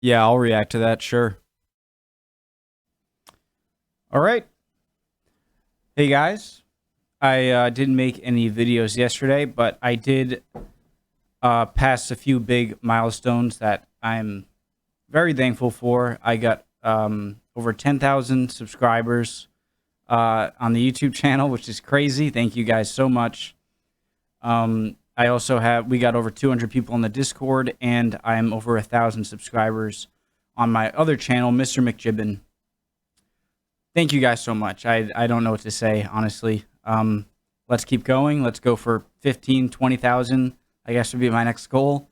Yeah, I'll react to that, sure. All right. Hey guys, I didn't make any videos yesterday, but I did pass a few big milestones that I'm very thankful for. I got over 10,000 subscribers on the YouTube channel, which is crazy. Thank you guys so much. We got over 200 people on the Discord, and I'm over 1,000 subscribers on my other channel, Mr. McJibbin. Thank you guys so much. I don't know what to say, honestly. Let's keep going. Let's go for 15, 20,000, I guess would be my next goal.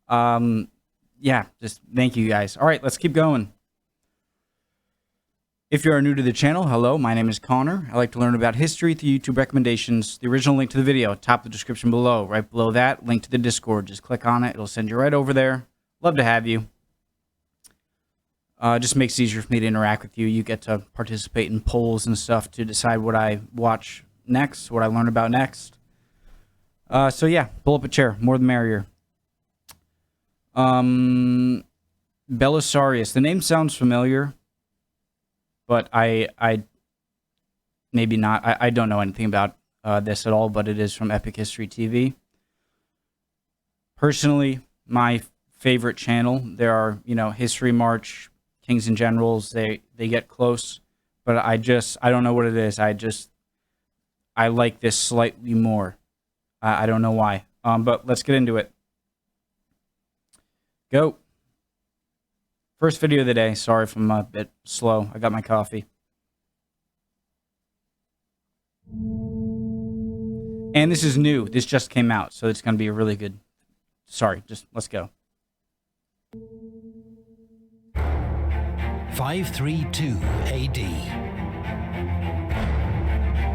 Yeah, just thank you guys. All right, let's keep going. If you are new to the channel, hello, my name is Connor. I like to learn about history through YouTube recommendations. The original link to the video, top of the description below. Right below that, link to the Discord. Just click on it. It'll send you right over there. Love to have you. Just makes it easier for me to interact with you. You get to participate in polls and stuff to decide what I watch next, what I learn about next. So yeah, pull up a chair. More the merrier. Belisarius. The name sounds familiar, but I maybe not. I don't know anything about this at all, but it is from Epic History TV. Personally, my favorite channel. There are, History March, Kings and Generals. They get close, but I don't know what it is. I like this slightly more. I don't know why. But let's get into it. Go. First video of the day. Sorry if I'm a bit slow. I got my coffee. And this is new. This just came out, so it's going to be a really good... Sorry, just let's go. 532 AD.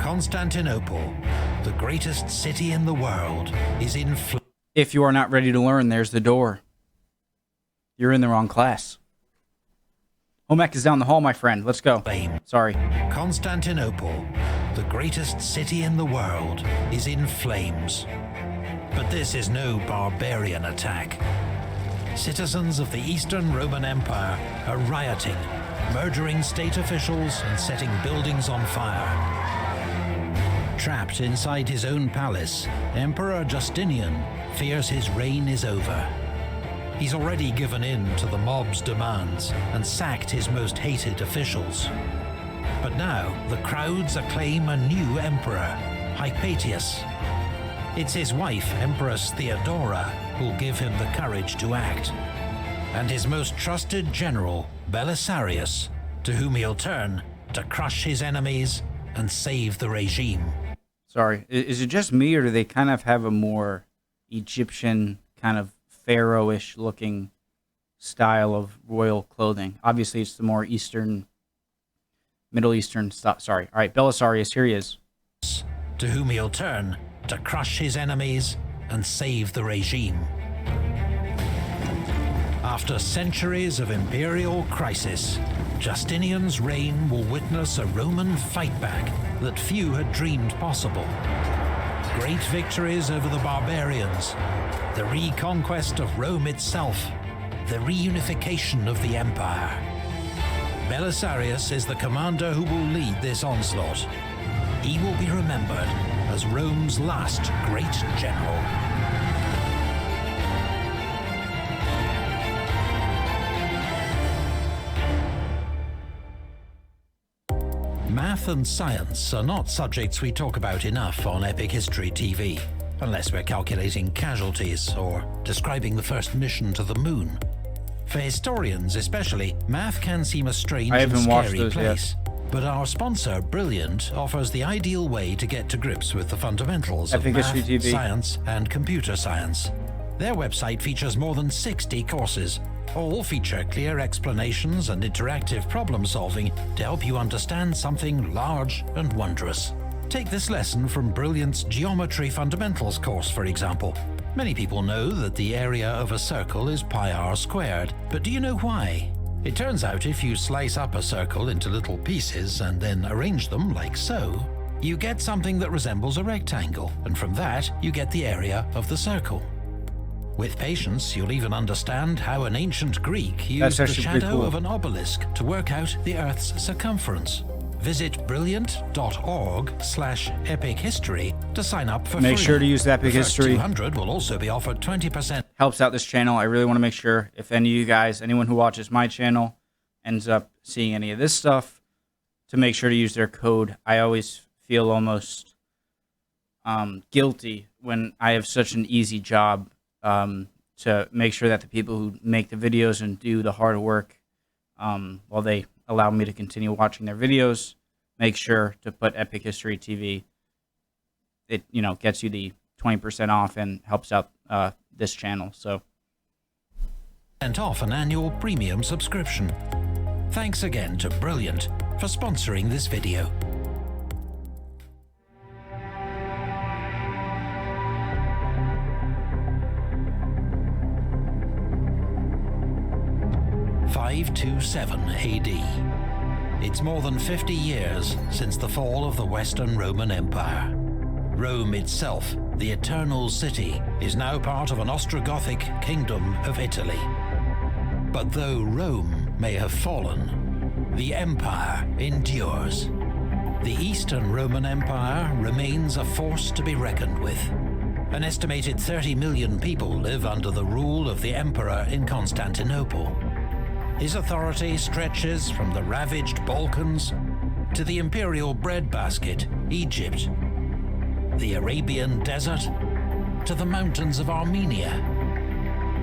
Constantinople, the greatest city in the world, is in flames. If you are not ready to learn, there's the door. You're in the wrong class. Home ec is down the hall, my friend. Let's go. Sorry. Constantinople, the greatest city in the world, is in flames. But this is no barbarian attack. Citizens of the Eastern Roman Empire are rioting, murdering state officials and setting buildings on fire. Trapped inside his own palace, Emperor Justinian fears his reign is over. He's already given in to the mob's demands and sacked his most hated officials. But now the crowds acclaim a new emperor, Hypatius. It's his wife, Empress Theodora, who'll give him the courage to act. And his most trusted general, Belisarius, to whom he'll turn to crush his enemies and save the regime. Sorry, is it just me, or do they kind of have a more Egyptian, kind of pharaoh-ish looking style of royal clothing? Obviously, it's the more Eastern, Middle Eastern stuff. Sorry. All right, Belisarius, here he is. To whom he'll turn to crush his enemies and save the regime. After centuries of imperial crisis, Justinian's reign will witness a Roman fightback that few had dreamed possible. Great victories over the barbarians, the reconquest of Rome itself, the reunification of the empire. Belisarius is the commander who will lead this onslaught. He will be remembered as Rome's last great general. Math and science are not subjects we talk about enough on Epic History TV, unless we're calculating casualties or describing the first mission to the moon. For historians especially, math can seem a strange and scary place. But our sponsor, Brilliant, offers the ideal way to get to grips with the fundamentals of math, science, and computer science. Their website features more than 60 courses. All feature clear explanations and interactive problem solving to help you understand something large and wondrous. Take this lesson from Brilliant's Geometry Fundamentals course, for example. Many people know that the area of a circle is pi r squared, but do you know why? It turns out if you slice up a circle into little pieces and then arrange them like so, you get something that resembles a rectangle, and from that you get the area of the circle. With patience, you'll even understand how an ancient Greek used the actually pretty shadow cool. of an obelisk to work out the Earth's circumference. Visit brilliant.org/epic history to sign up for free. Make sure to use the Epic The first History. 200 will also be offered 20%. Helps out this channel. I really want to make sure if any of you guys, anyone who watches my channel, ends up seeing any of this stuff, to make sure to use their code. I always feel almost guilty when I have such an easy job to make sure that the people who make the videos and do the hard work, while they allow me to continue watching their videos, make sure to put Epic History TV. It, you know, gets you the 20% off and helps out this channel. So Off an annual premium subscription. Thanks again to Brilliant for sponsoring this video. (527 AD). It's more than 50 years since the fall of the Western Roman Empire. Rome itself, the Eternal City, is now part of an Ostrogothic kingdom of Italy. But though Rome may have fallen, the empire endures. The Eastern Roman Empire remains a force to be reckoned with. An estimated 30 million people live under the rule of the emperor in Constantinople. His authority stretches from the ravaged Balkans to the imperial breadbasket, Egypt, the Arabian desert to the mountains of Armenia.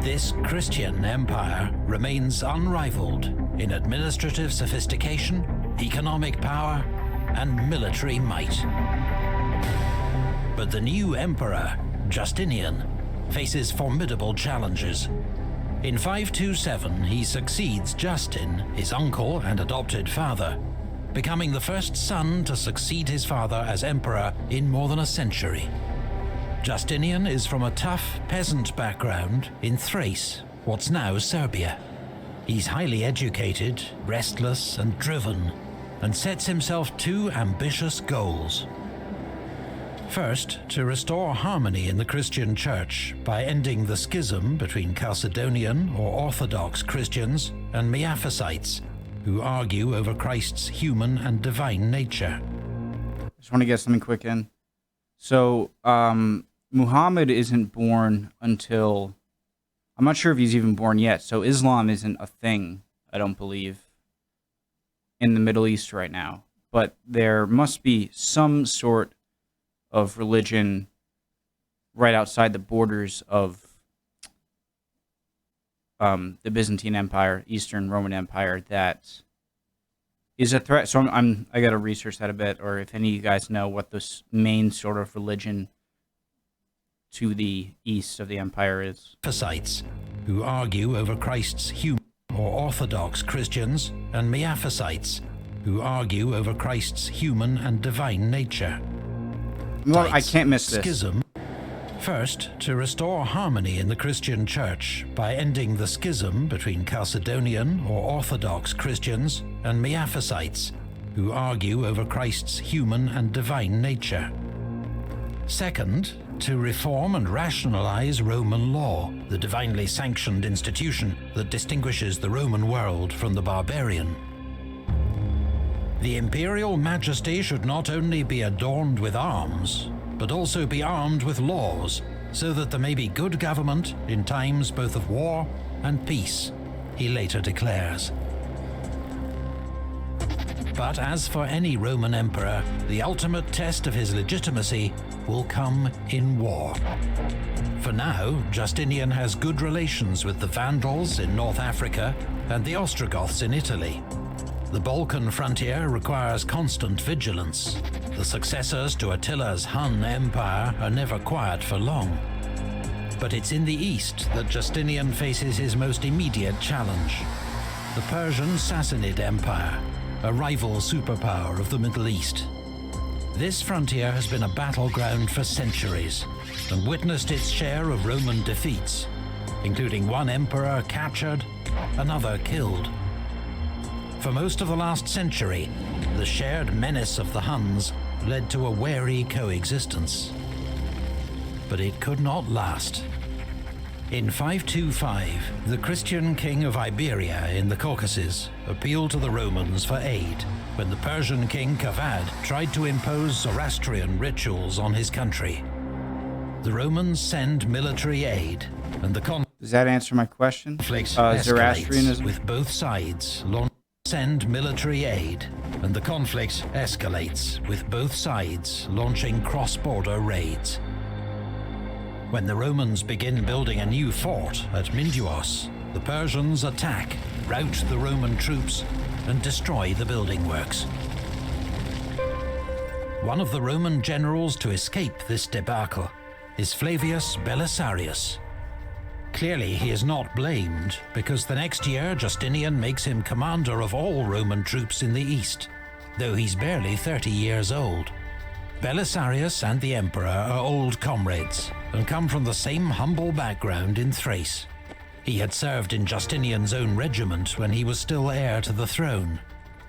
This Christian empire remains unrivaled in administrative sophistication, economic power, and military might. But the new emperor, Justinian, faces formidable challenges. In 527, he succeeds Justin, his uncle and adopted father, becoming the first son to succeed his father as emperor in more than a century. Justinian is from a tough peasant background in Thrace, what's now Serbia. He's highly educated, restless and driven, and sets himself two ambitious goals. First, to restore harmony in the Christian Church by ending the schism between Chalcedonian or Orthodox Christians and Miaphysites, who argue over Christ's human and divine nature. just want to get something quick in. So Muhammad isn't born until, I'm not sure if he's even born yet. So Islam isn't a thing, I don't believe, in the Middle East right now. But there must be some sort of religion right outside the borders of the Byzantine Empire, Eastern Roman Empire, that is a threat. So I got to research that a bit, or if any of you guys know what this main sort of religion to the east of the empire is. Miaphysites, who argue over Christ's human or Orthodox Christians, and Miaphysites, who argue over Christ's human and divine nature. Well, I can't miss this. Schism. First, to restore harmony in the Christian Church by ending the schism between Chalcedonian or Orthodox Christians and Miaphysites, who argue over Christ's human and divine nature. Second, to reform and rationalize Roman law, the divinely sanctioned institution that distinguishes the Roman world from the barbarian. The imperial majesty should not only be adorned with arms, but also be armed with laws, so that there may be good government in times both of war and peace, he later declares. But as for any Roman emperor, the ultimate test of his legitimacy will come in war. For now, Justinian has good relations with the Vandals in North Africa and the Ostrogoths in Italy. The Balkan frontier requires constant vigilance. The successors to Attila's Hun Empire are never quiet for long. But it's in the east that Justinian faces his most immediate challenge: the Persian Sassanid Empire, a rival superpower of the Middle East. This frontier has been a battleground for centuries and witnessed its share of Roman defeats, including one emperor captured, another killed. For most of the last century, the shared menace of the Huns led to a wary coexistence. But it could not last. In 525, the Christian king of Iberia in the Caucasus appealed to the Romans for aid when the Persian king Kavad tried to impose Zoroastrian rituals on his country. The Romans send military aid, and the Does that answer my question? Zoroastrianism with both sides send military aid, and the conflict escalates with both sides launching cross-border raids. When the Romans begin building a new fort at Minduos, the Persians attack, rout the Roman troops, and destroy the building works. One of the Roman generals to escape this debacle is Flavius Belisarius. Clearly he is not blamed, because the next year Justinian makes him commander of all Roman troops in the east, though he's barely 30 years old. Belisarius and the emperor are old comrades, and come from the same humble background in Thrace. He had served in Justinian's own regiment when he was still heir to the throne.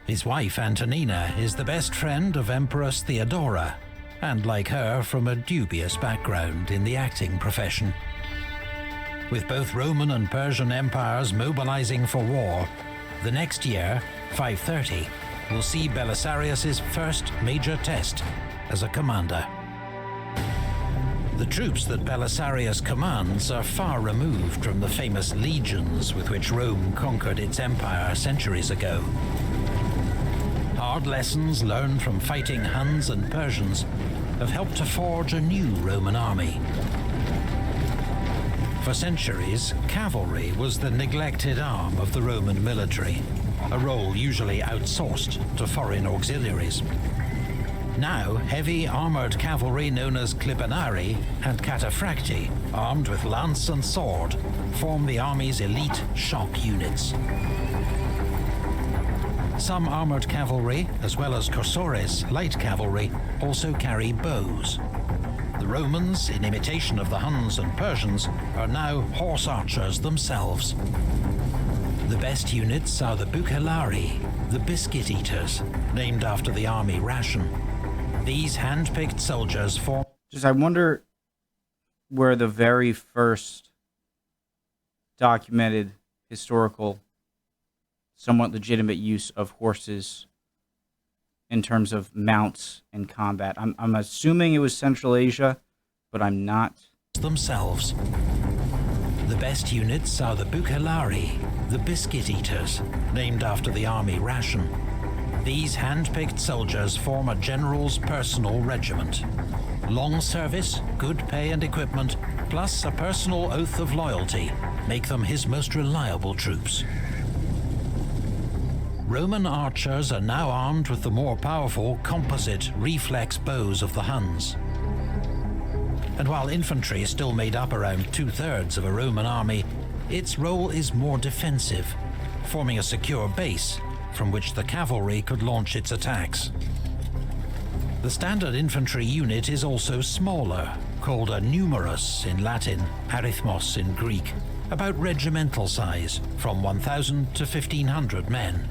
His wife Antonina is the best friend of Empress Theodora, and like her, from a dubious background in the acting profession. With both Roman and Persian empires mobilizing for war, the next year, 530, will see Belisarius' first major test as a commander. The troops that Belisarius commands are far removed from the famous legions with which Rome conquered its empire centuries ago. Hard lessons learned from fighting Huns and Persians have helped to forge a new Roman army. For centuries, cavalry was the neglected arm of the Roman military, a role usually outsourced to foreign auxiliaries. Now, heavy armoured cavalry known as clibanarii and cataphracti, armed with lance and sword, form the army's elite shock units. Some armoured cavalry, as well as cursores, light cavalry, also carry bows. The Romans, in imitation of the Huns and Persians, are now horse archers themselves. The best units are the bucellarii, the biscuit eaters, named after the army ration. These hand-picked soldiers form... I wonder where the very first documented historical, somewhat legitimate use of horses in terms of mounts and combat. I'm assuming it was Central Asia, but I'm not. Themselves. The best units are the bucellarii, the biscuit eaters, named after the army ration. These hand-picked soldiers form a general's personal regiment. Long service, good pay and equipment, plus a personal oath of loyalty make them his most reliable troops. Roman archers are now armed with the more powerful composite reflex bows of the Huns. And while infantry still made up around 2/3 of a Roman army, its role is more defensive, forming a secure base from which the cavalry could launch its attacks. The standard infantry unit is also smaller, called a numerus in Latin, arithmos in Greek, about regimental size, from 1,000 to 1,500 men.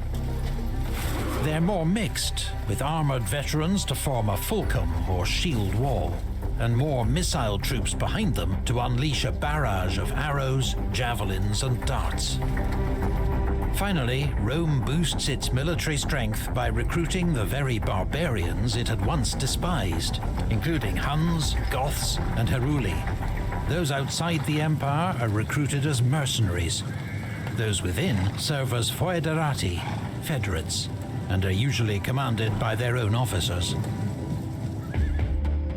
They're more mixed, with armoured veterans to form a fulcrum or shield wall, and more missile troops behind them to unleash a barrage of arrows, javelins and darts. Finally, Rome boosts its military strength by recruiting the very barbarians it had once despised, including Huns, Goths and Heruli. Those outside the empire are recruited as mercenaries. Those within serve as foederati, federates, and are usually commanded by their own officers.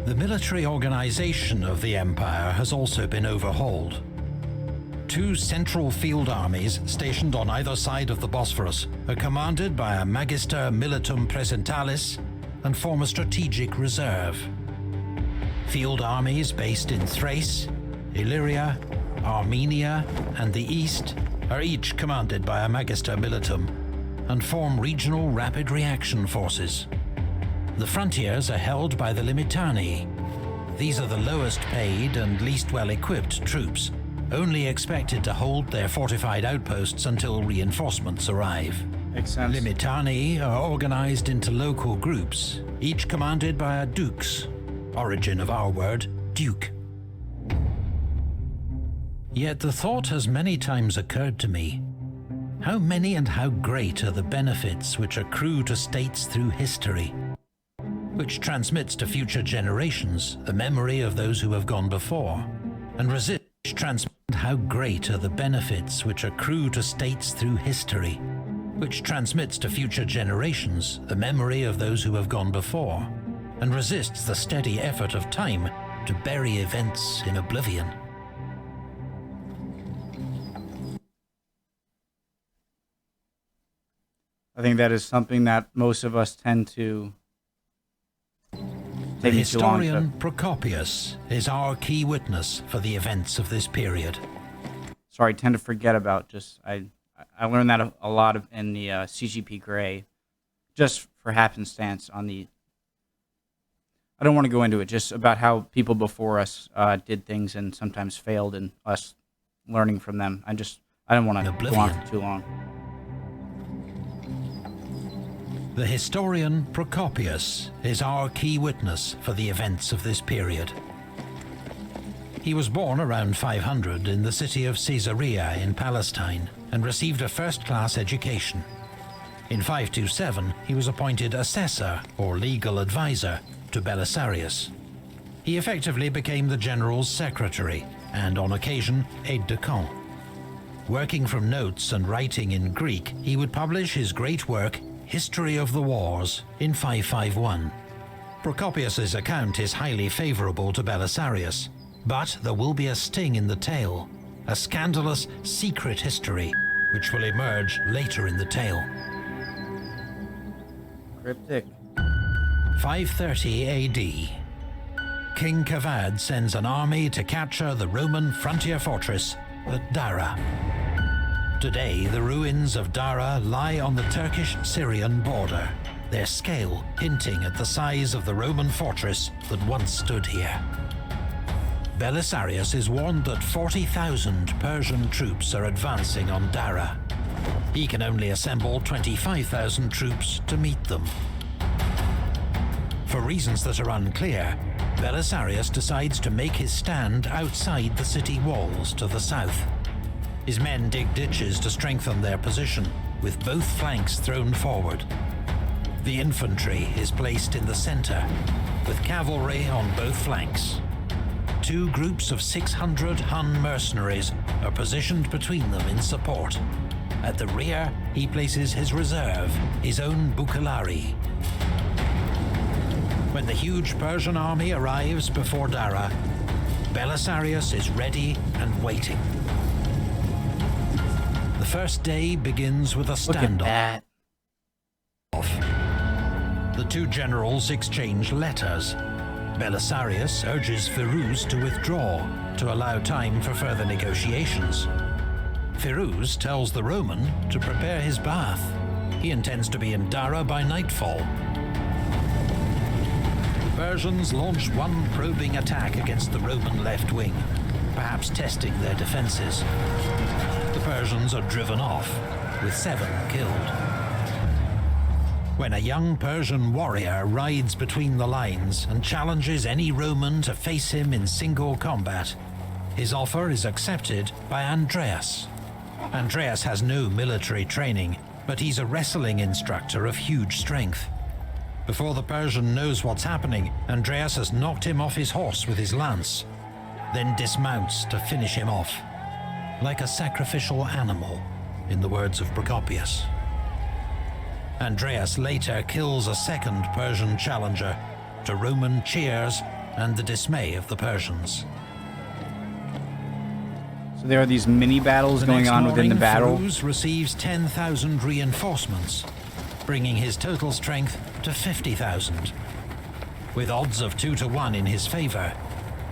The military organization of the empire has also been overhauled. Two central field armies stationed on either side of the Bosphorus are commanded by a magister militum presentalis and form a strategic reserve. Field armies based in Thrace, Illyria, Armenia and the East are each commanded by a magister militum and form regional rapid reaction forces. The frontiers are held by the limitani. These are the lowest paid and least well-equipped troops, only expected to hold their fortified outposts until reinforcements arrive. Makes sense. Limitani are organized into local groups, each commanded by a dux, origin of our word, duke. Yet the thought has many times occurred to me, how many and how great are the benefits which accrue to states through history, which transmits to future generations the memory of those who have gone before, and how great are the benefits which accrue to states through history, which transmits to future generations the memory of those who have gone before, and resists the steady effort of time to bury events in oblivion. I think that is something that most of us tend to The historian Procopius is our key witness for the events of this period. Sorry, I tend to forget about I learned that a lot in the CGP Grey, just for happenstance on the. I don't want to go into it, just about how people before us did things and sometimes failed, and us learning from them. I don't want to go on for too long. The historian Procopius is our key witness for the events of this period. He was born around 500 in the city of Caesarea in Palestine and received a first-class education. In 527, he was appointed assessor or legal advisor to Belisarius. He effectively became the general's secretary and, on occasion, aide-de-camp. Working from notes and writing in Greek, he would publish his great work History of the Wars in 551. Procopius's account is highly favorable to Belisarius, but there will be a sting in the tale, a scandalous secret history which will emerge later in the tale. Cryptic. 530 AD. King Kavad sends an army to capture the Roman frontier fortress at Dara. Today, the ruins of Dara lie on the Turkish-Syrian border, their scale hinting at the size of the Roman fortress that once stood here. Belisarius is warned that 40,000 Persian troops are advancing on Dara. He can only assemble 25,000 troops to meet them. For reasons that are unclear, Belisarius decides to make his stand outside the city walls to the south. His men dig ditches to strengthen their position, with both flanks thrown forward. The infantry is placed in the center, with cavalry on both flanks. Two groups of 600 Hun mercenaries are positioned between them in support. At the rear, he places his reserve, his own Bucellari. When the huge Persian army arrives before Dara, Belisarius is ready and waiting. The first day begins with a standoff. The two generals exchange letters. Belisarius urges Firuz to withdraw to allow time for further negotiations. Firuz tells the Roman to prepare his bath. He intends to be in Dara by nightfall. The Persians launch one probing attack against the Roman left wing, perhaps testing their defenses. The Persians are driven off, with 7 killed. When a young Persian warrior rides between the lines and challenges any Roman to face him in single combat, his offer is accepted by Andreas. Andreas has no military training, but he's a wrestling instructor of huge strength. Before the Persian knows what's happening, Andreas has knocked him off his horse with his lance, then dismounts to finish him off. Like a sacrificial animal, in the words of Procopius. Andreas later kills a second Persian challenger, to Roman cheers and the dismay of the Persians. So there are these mini battles going on within the battle. Firuz receives 10,000 reinforcements, bringing his total strength to 50,000. With odds of 2-1 in his favor,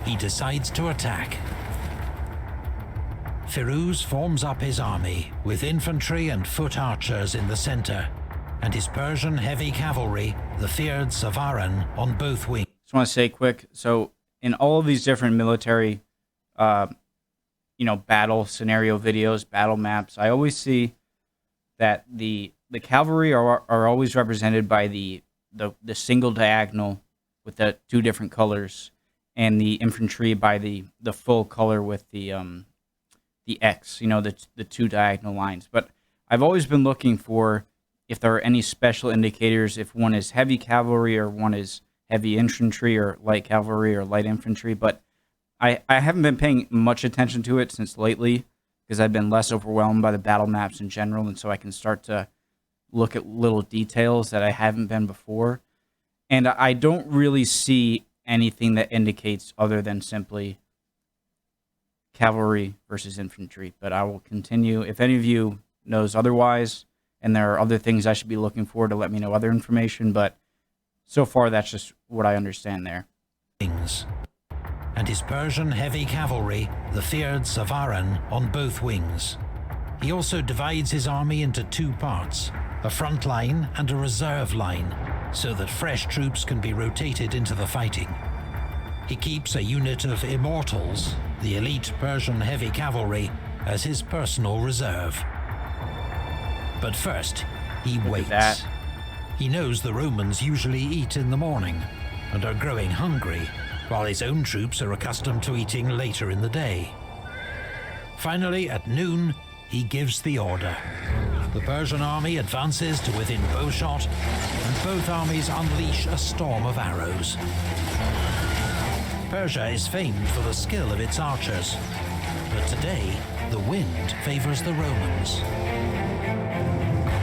he decides to attack. Firuz forms up his army, with infantry and foot archers in the center, and his Persian heavy cavalry, the feared Savaran, on both wings. Just want to say quick, so in all of these different military, battle scenario videos, battle maps, I always see that the cavalry are always represented by the single diagonal with the 2 different colors, and the infantry by the full color with the the X, the two diagonal lines. But I've always been looking for if there are any special indicators, if one is heavy cavalry or one is heavy infantry or light cavalry or light infantry. But I haven't been paying much attention to it since lately because I've been less overwhelmed by the battle maps in general, and so I can start to look at little details that I haven't been before. And I don't really see anything that indicates other than simply cavalry versus infantry. But I will continue. If any of you knows otherwise, and there are other things I should be looking for, to let me know other information. But so far, that's just what I understand there. And his Persian heavy cavalry, the feared Savaran, on both wings. He also divides his army into two parts, a front line and a reserve line, so that fresh troops can be rotated into the fighting. He keeps a unit of immortals, the elite Persian heavy cavalry, as his personal reserve. But first, he waits. He knows the Romans usually eat in the morning and are growing hungry, while his own troops are accustomed to eating later in the day. Finally, at noon, he gives the order. The Persian army advances to within bowshot, and both armies unleash a storm of arrows. Persia is famed for the skill of its archers, but today, the wind favors the Romans.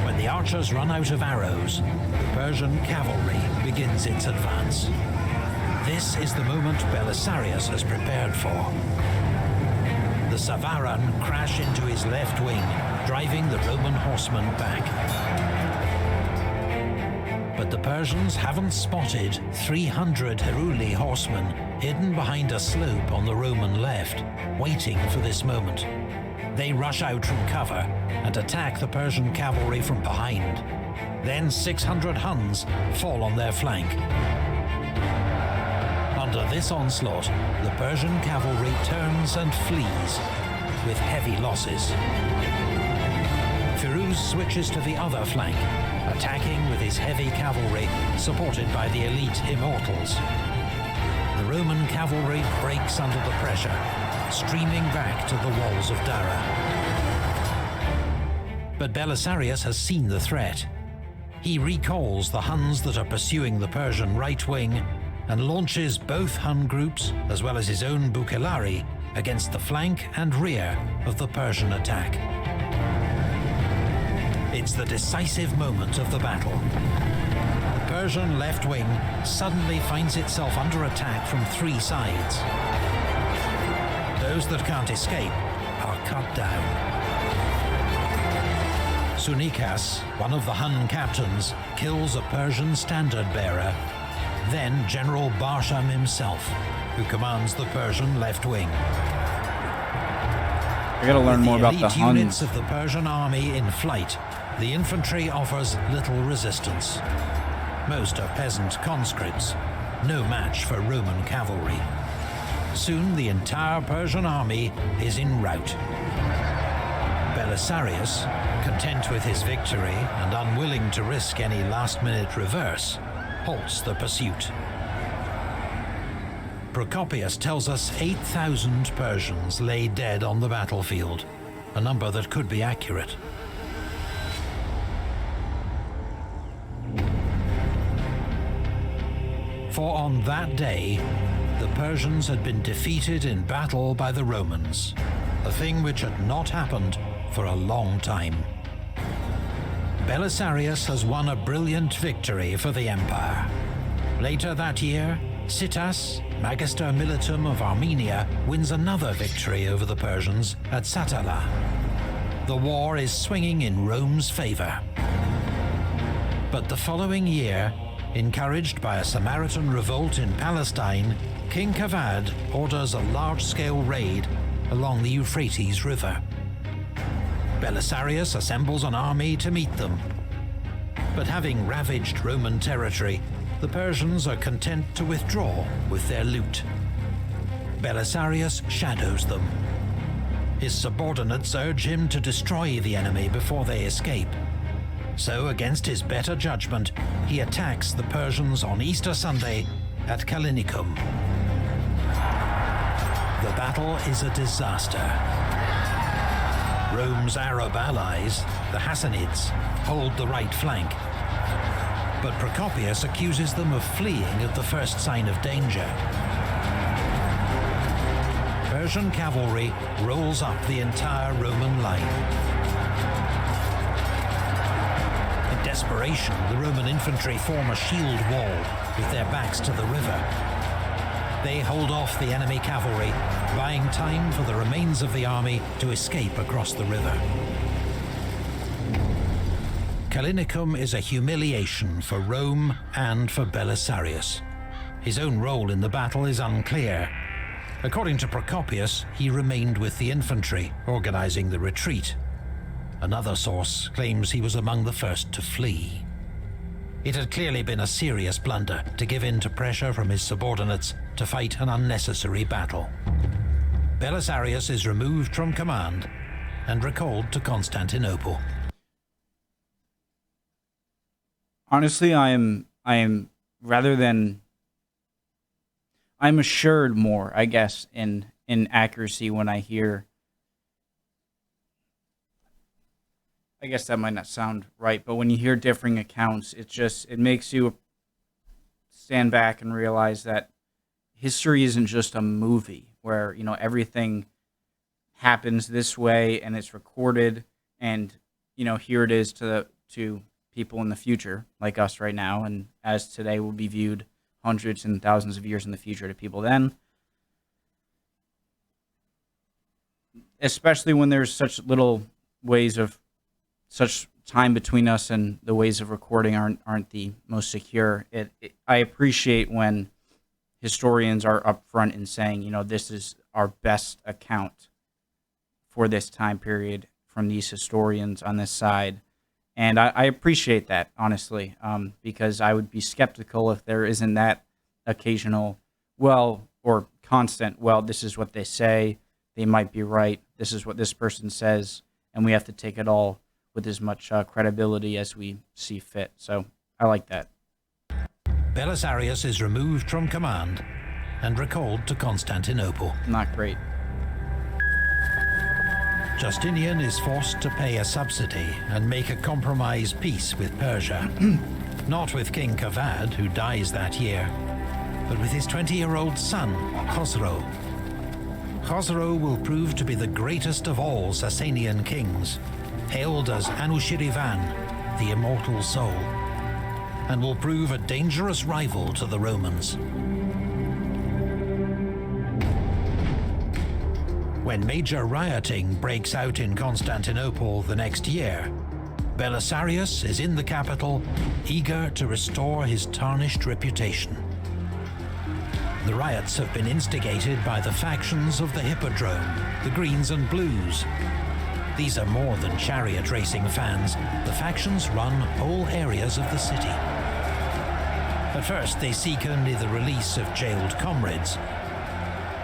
When the archers run out of arrows, the Persian cavalry begins its advance. This is the moment Belisarius has prepared for. The Savaran crash into his left wing, driving the Roman horsemen back. But the Persians haven't spotted 300 Heruli horsemen hidden behind a slope on the Roman left, waiting for this moment. They rush out from cover and attack the Persian cavalry from behind. Then 600 Huns fall on their flank. Under this onslaught, the Persian cavalry turns and flees, with heavy losses. Firuz switches to the other flank, attacking with his heavy cavalry, supported by the elite immortals. The Roman cavalry breaks under the pressure, streaming back to the walls of Dara. But Belisarius has seen the threat. He recalls the Huns that are pursuing the Persian right wing and launches both Hun groups, as well as his own Bukellari, against the flank and rear of the Persian attack. It's the decisive moment of the battle. The Persian left wing suddenly finds itself under attack from three sides. Those that can't escape are cut down. Sunikas, one of the Hun captains, kills a Persian standard-bearer. Then General Barsham himself, who commands the Persian left wing. I gotta learn more about the Huns. Units of the Persian army in flight, the infantry offers little resistance. Most are peasant conscripts, no match for Roman cavalry. Soon the entire Persian army is en route. Belisarius, content with his victory and unwilling to risk any last-minute reverse, halts the pursuit. Procopius tells us 8,000 Persians lay dead on the battlefield, a number that could be accurate. For on that day, the Persians had been defeated in battle by the Romans, a thing which had not happened for a long time. Belisarius has won a brilliant victory for the empire. Later that year, Sitas, Magister Militum of Armenia, wins another victory over the Persians at Satala. The war is swinging in Rome's favor. But the following year, encouraged by a Samaritan revolt in Palestine, King Kavad orders a large-scale raid along the Euphrates River. Belisarius assembles an army to meet them. But having ravaged Roman territory, the Persians are content to withdraw with their loot. Belisarius shadows them. His subordinates urge him to destroy the enemy before they escape. So, against his better judgment, he attacks the Persians on Easter Sunday at Callinicum. The battle is a disaster. Rome's Arab allies, the Hassanids, hold the right flank. But Procopius accuses them of fleeing at the first sign of danger. Persian cavalry rolls up the entire Roman line. In desperation, the Roman infantry form a shield wall with their backs to the river. They hold off the enemy cavalry, buying time for the remains of the army to escape across the river. Callinicum is a humiliation for Rome and for Belisarius. His own role in the battle is unclear. According to Procopius, he remained with the infantry, organizing the retreat. Another source claims he was among the first to flee. It had clearly been a serious blunder to give in to pressure from his subordinates to fight an unnecessary battle. Belisarius is removed from command and recalled to Constantinople. Honestly, I'm assured more, I guess, in accuracy when I hear. I guess that might not sound right, but when you hear differing accounts, it makes you stand back and realize that history isn't just a movie where, you know, everything happens this way and it's recorded, and, you know, here it is to people in the future like us right now, and as today will be viewed hundreds and thousands of years in the future to people then. Especially when there's such time between us, and the ways of recording aren't the most secure. I appreciate when historians are upfront in saying, you know, this is our best account for this time period from these historians on this side. And I appreciate that, honestly, because I would be skeptical if there isn't that occasional, or constant, this is what they say, they might be right, this is what this person says, and we have to take it all with as much credibility as we see fit. So I like that. Belisarius is removed from command and recalled to Constantinople. Not great. Justinian is forced to pay a subsidy and make a compromise peace with Persia. Not with King Kavad, who dies that year, but with his 20-year-old son, Khosrow. Khosrow will prove to be the greatest of all Sasanian kings, hailed as Anushirvan, the immortal soul, and will prove a dangerous rival to the Romans. When major rioting breaks out in Constantinople the next year, Belisarius is in the capital, eager to restore his tarnished reputation. The riots have been instigated by the factions of the Hippodrome, the Greens and Blues. These are more than chariot racing fans. The factions run whole areas of the city. At first, they seek only the release of jailed comrades.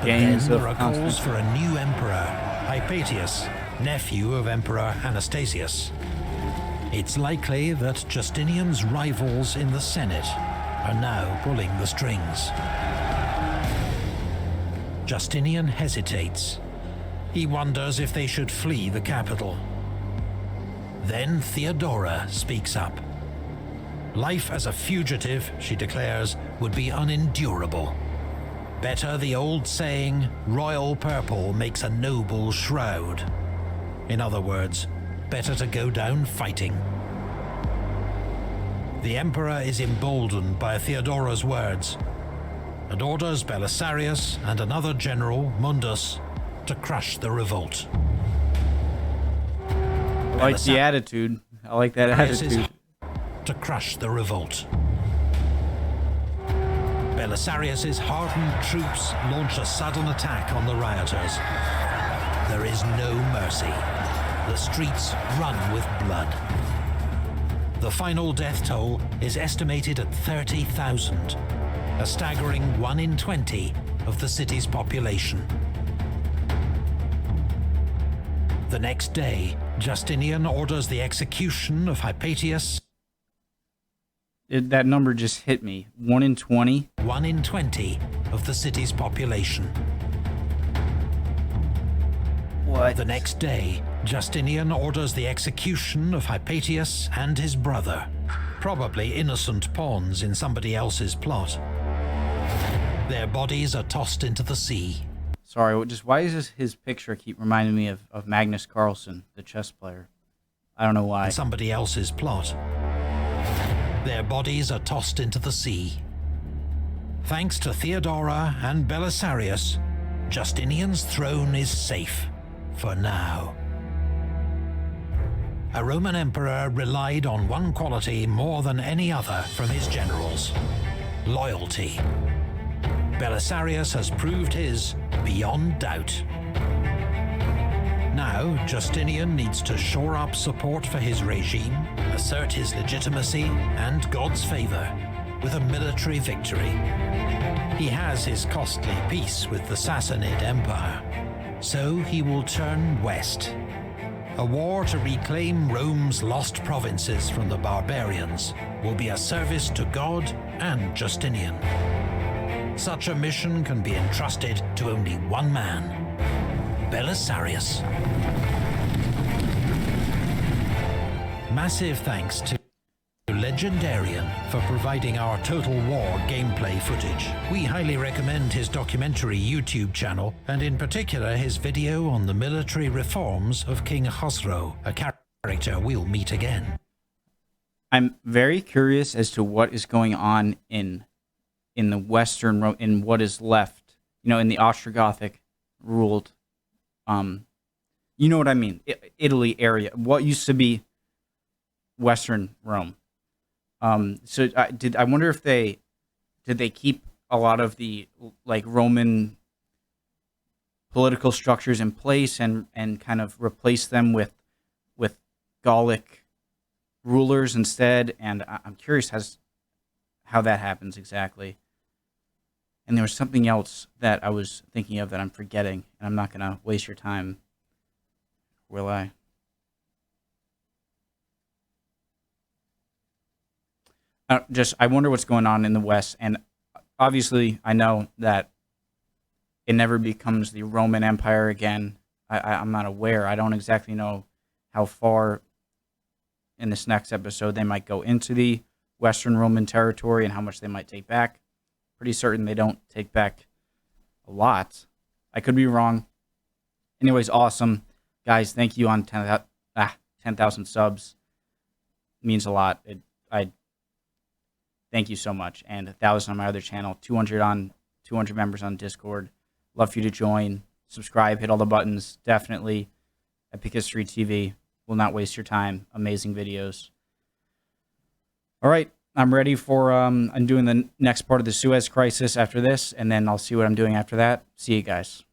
But then there are calls for a new emperor, Hypatius, nephew of Emperor Anastasius. It's likely that Justinian's rivals in the Senate are now pulling the strings. Justinian hesitates. He wonders if they should flee the capital. Then Theodora speaks up. Life as a fugitive, she declares, would be unendurable. Better the old saying, royal purple makes a noble shroud. In other words, better to go down fighting. The emperor is emboldened by Theodora's words and orders Belisarius and another general, Mundus, to crush the revolt. I like the attitude. I like that attitude. To crush the revolt. Belisarius's hardened troops launch a sudden attack on the rioters. There is no mercy. The streets run with blood. The final death toll is estimated at 30,000, a staggering 1 in 20 of the city's population. The next day, Justinian orders the execution of Hypatius. That number just hit me. 1 in 20? 1 in 20 of the city's population. What? The next day, Justinian orders the execution of Hypatius and his brother, probably innocent pawns in somebody else's plot. Their bodies are tossed into the sea. Sorry, just why does his picture keep reminding me of Magnus Carlsen, the chess player? I don't know why. In somebody else's plot. Their bodies are tossed into the sea. Thanks to Theodora and Belisarius, Justinian's throne is safe, for now. A Roman emperor relied on one quality more than any other from his generals: loyalty. Belisarius has proved his beyond doubt. Now, Justinian needs to shore up support for his regime, assert his legitimacy and God's favor with a military victory. He has his costly peace with the Sassanid Empire, so he will turn west. A war to reclaim Rome's lost provinces from the barbarians will be a service to God and Justinian. Such a mission can be entrusted to only one man: Belisarius. Massive thanks to Legendarian for providing our Total War gameplay footage. We highly recommend his documentary YouTube channel, and in particular his video on the military reforms of King Khosrow, a character we'll meet again. I'm very curious as to what is going on in the Western, in what is left, in the Ostrogothic ruled, you know what I mean, Italy area, what used to be Western Rome. So I wonder if did they keep a lot of the Roman political structures in place and kind of replace them with Gallic rulers instead? And I'm curious how that happens exactly. And there was something else that I was thinking of that I'm forgetting, and I'm not going to waste your time, will I? I wonder what's going on in the West, and obviously I know that it never becomes the Roman Empire again. I'm not aware. I don't exactly know how far in this next episode they might go into the Western Roman territory and how much they might take back. Pretty certain they don't take back a lot. I could be wrong. Anyways, awesome. Guys, thank you on 10,000 subs. It means a lot. Thank you so much. And 1,000 on my other channel, 200 members on Discord. Love for you to join, subscribe, hit all the buttons. Definitely. Epic History TV will not waste your time. Amazing videos. All right, I'm ready for, I'm doing the next part of the Suez Crisis after this, and then I'll see what I'm doing after that. See you guys.